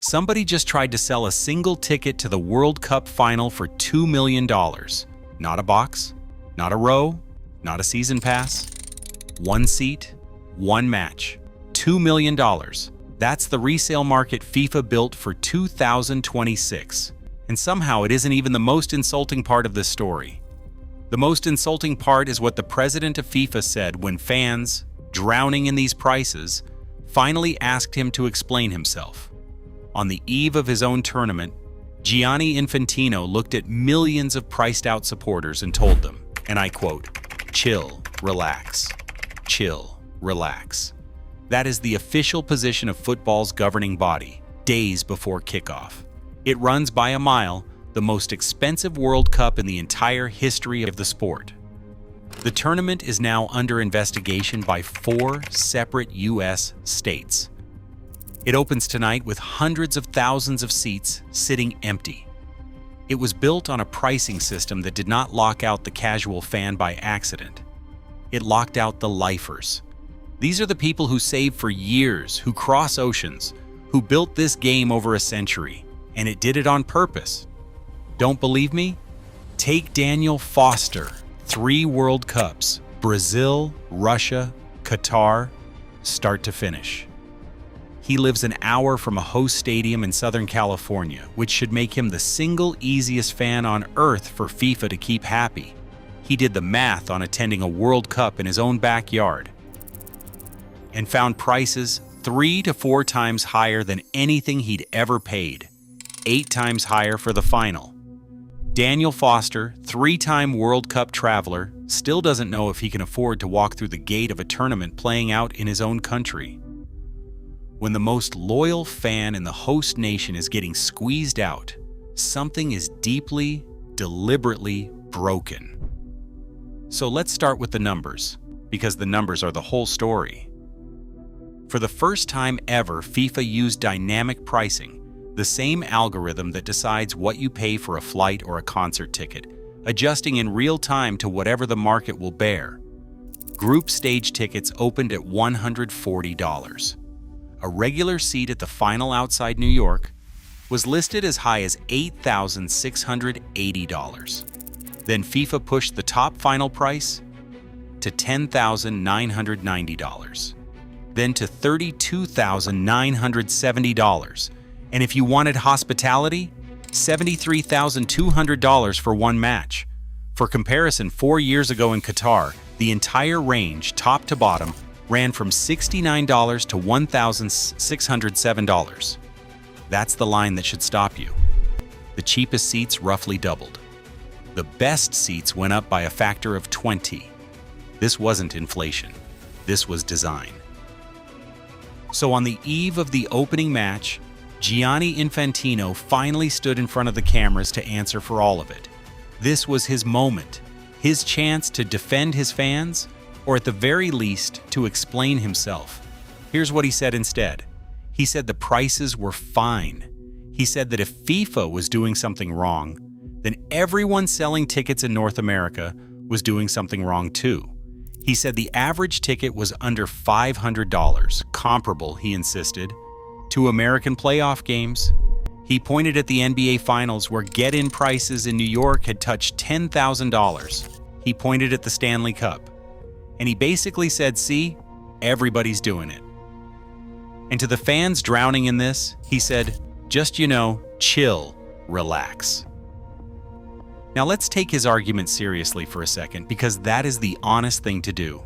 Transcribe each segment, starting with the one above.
Somebody just tried to sell a single ticket to the World Cup final for $2 million. Not a box, not a row, not a season pass. One seat, one match. $2 million. That's the resale market FIFA built for 2026. And somehow it isn't even the most insulting part of this story. The most insulting part is what the president of FIFA said when fans, drowning in these prices, finally asked him to explain himself. On the eve of his own tournament, Gianni Infantino looked at millions of priced-out supporters and told them, and I quote, "Chill, relax. Chill, relax." That is the official position of football's governing body, days before kickoff. It runs by a mile the most expensive World Cup in the entire history of the sport. The tournament is now under investigation by 4 separate U.S. states. It opens tonight with hundreds of thousands of seats sitting empty. It was built on a pricing system that did not lock out the casual fan by accident. It locked out the lifers. These are the people who save for years, who cross oceans, who built this game over a century, and it did it on purpose. Don't believe me? Take Daniel Foster, 3 World Cups, Brazil, Russia, Qatar, start to finish. He lives an hour from a host stadium in Southern California, which should make him the single easiest fan on earth for FIFA to keep happy. He did the math on attending a World Cup in his own backyard and found prices 3 to 4 times higher than anything he'd ever paid, 8 times higher for the final. Daniel Foster, 3-time World Cup traveler, still doesn't know if he can afford to walk through the gate of a tournament playing out in his own country. When the most loyal fan in the host nation is getting squeezed out, something is deeply, deliberately broken. So let's start with the numbers, because the numbers are the whole story. For the first time ever, FIFA used dynamic pricing, the same algorithm that decides what you pay for a flight or a concert ticket, adjusting in real time to whatever the market will bear. Group stage tickets opened at $140. A regular seat at the final outside New York was listed as high as $8,680. Then FIFA pushed the top final price to $10,990. Then to $32,970. And if you wanted hospitality, $73,200 for one match. For comparison, 4 years ago in Qatar, the entire range, top to bottom, ran from $69 to $1,607. That's the line that should stop you. The cheapest seats roughly doubled. The best seats went up by a factor of 20. This wasn't inflation. This was design. So on the eve of the opening match, Gianni Infantino finally stood in front of the cameras to answer for all of it. This was his moment, his chance to defend his fans, or at the very least, to explain himself. Here's what he said instead. He said the prices were fine. He said that if FIFA was doing something wrong, then everyone selling tickets in North America was doing something wrong too. He said the average ticket was under $500, comparable, he insisted, to American playoff games. He pointed at the NBA Finals where get-in prices in New York had touched $10,000. He pointed at the Stanley Cup. And he basically said, see, everybody's doing it. And to the fans drowning in this, he said, just, chill, relax. Now let's take his argument seriously for a second, because that is the honest thing to do.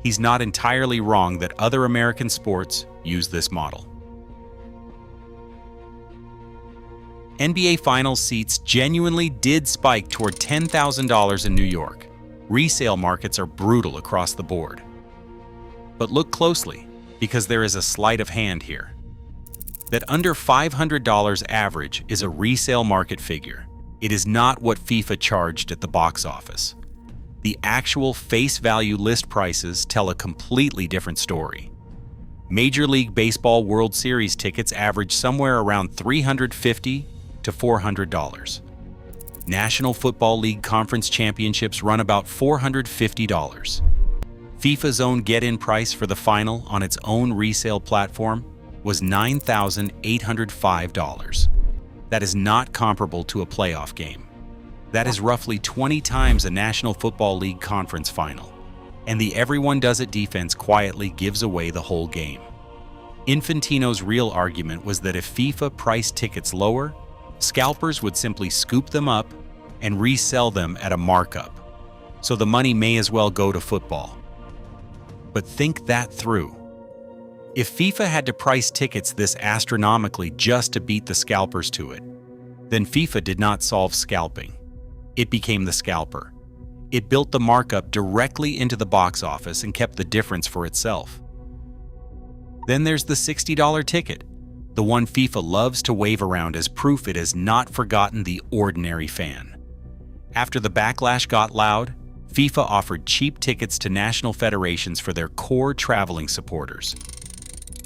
He's not entirely wrong that other American sports use this model. NBA Finals seats genuinely did spike toward $10,000 in New York. Resale markets are brutal across the board. But look closely, because there is a sleight of hand here. That under $500 average is a resale market figure. It is not what FIFA charged at the box office. The actual face value list prices tell a completely different story. Major League Baseball World Series tickets average somewhere around $350 to $400. National Football League Conference Championships run about $450. FIFA's own get-in price for the final on its own resale platform, was $9,805. That is not comparable to a playoff game. That is roughly 20 times a National Football League conference final, and the everyone does it defense quietly gives away the whole game. Infantino's real argument was that if FIFA priced tickets lower, scalpers would simply scoop them up and resell them at a markup, so the money may as well go to football. But think that through. If FIFA had to price tickets this astronomically just to beat the scalpers to it, then FIFA did not solve scalping. It became the scalper. It built the markup directly into the box office and kept the difference for itself. Then there's the $60 ticket, the one FIFA loves to wave around as proof it has not forgotten the ordinary fan. After the backlash got loud, FIFA offered cheap tickets to national federations for their core traveling supporters.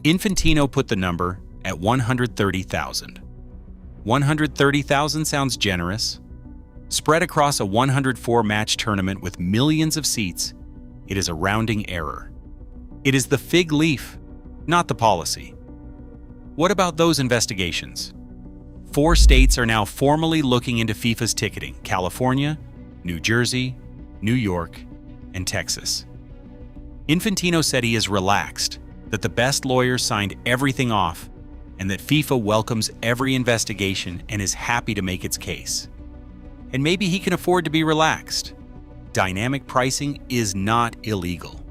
Infantino put the number at 130,000. 130,000 sounds generous. Spread across a 104-match tournament with millions of seats, it is a rounding error. It is the fig leaf, not the policy. What about those investigations? 4 states are now formally looking into FIFA's ticketing: California, New Jersey, New York, and Texas. Infantino said he is relaxed, that the best lawyers signed everything off, and that FIFA welcomes every investigation and is happy to make its case. And maybe he can afford to be relaxed. Dynamic pricing is not illegal.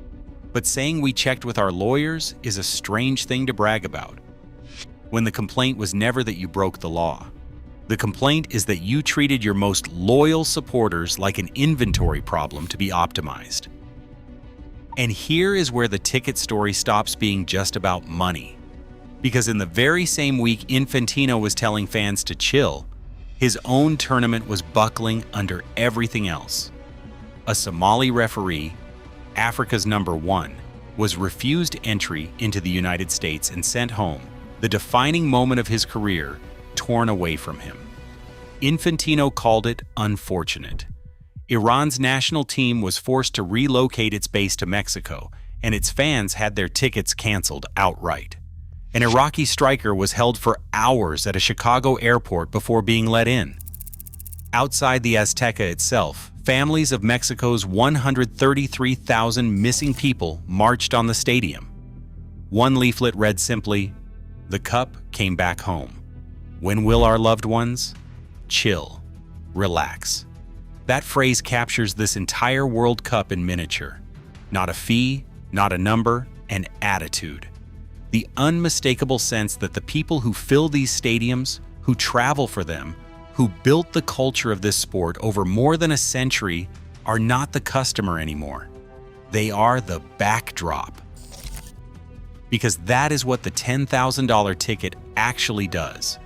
But saying we checked with our lawyers is a strange thing to brag about, when the complaint was never that you broke the law. The complaint is that you treated your most loyal supporters like an inventory problem to be optimized. And here is where the ticket story stops being just about money. Because in the very same week Infantino was telling fans to chill, his own tournament was buckling under everything else. A Somali referee, Africa's #1, was refused entry into the United States and sent home, the defining moment of his career torn away from him. Infantino called it unfortunate. Iran's national team was forced to relocate its base to Mexico, and its fans had their tickets canceled outright. An Iraqi striker was held for hours at a Chicago airport before being let in. Outside the Azteca itself, families of Mexico's 133,000 missing people marched on the stadium. One leaflet read simply, "The cup came back home. When will our loved ones? Chill. Relax." That phrase captures this entire World Cup in miniature. Not a fee, not a number, an attitude. The unmistakable sense that the people who fill these stadiums, who travel for them, who built the culture of this sport over more than a century, are not the customer anymore. They are the backdrop. Because that is what the $10,000 ticket actually does.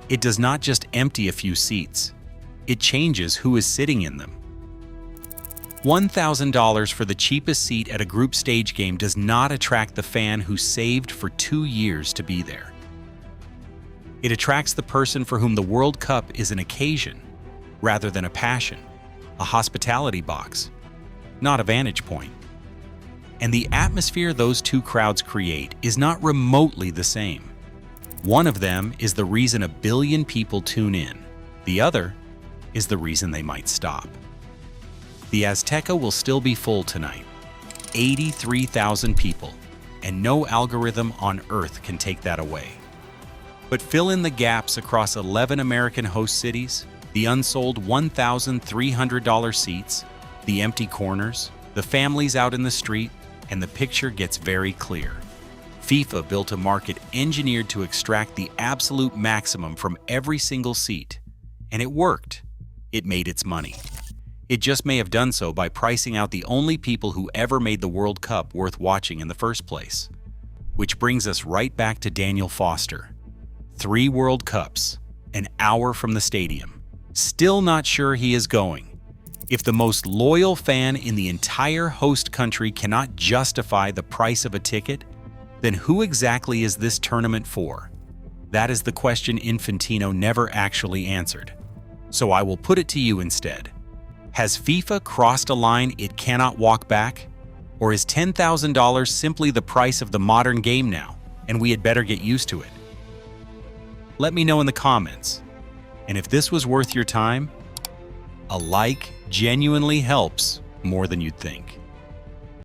It does not just empty a few seats. It changes who is sitting in them. $1,000 for the cheapest seat at a group stage game does not attract the fan who saved for 2 years to be there. It attracts the person for whom the World Cup is an occasion, rather than a passion, a hospitality box, not a vantage point. And the atmosphere those two crowds create is not remotely the same. One of them is the reason 1 billion people tune in. The other is the reason they might stop. The Azteca will still be full tonight. 83,000 people, and no algorithm on earth can take that away. But fill in the gaps across 11 American host cities, the unsold $1,300 seats, the empty corners, the families out in the street, and the picture gets very clear. FIFA built a market engineered to extract the absolute maximum from every single seat, and it worked. It made its money. It just may have done so by pricing out the only people who ever made the World Cup worth watching in the first place. Which brings us right back to Daniel Foster. 3 World Cups, an hour from the stadium. Still not sure he is going. If the most loyal fan in the entire host country cannot justify the price of a ticket, then who exactly is this tournament for? That is the question Infantino never actually answered. So I will put it to you instead. Has FIFA crossed a line it cannot walk back? Or is $10,000 simply the price of the modern game now? and we had better get used to it. Let me know in the comments. And if this was worth your time, a like genuinely helps more than you'd think.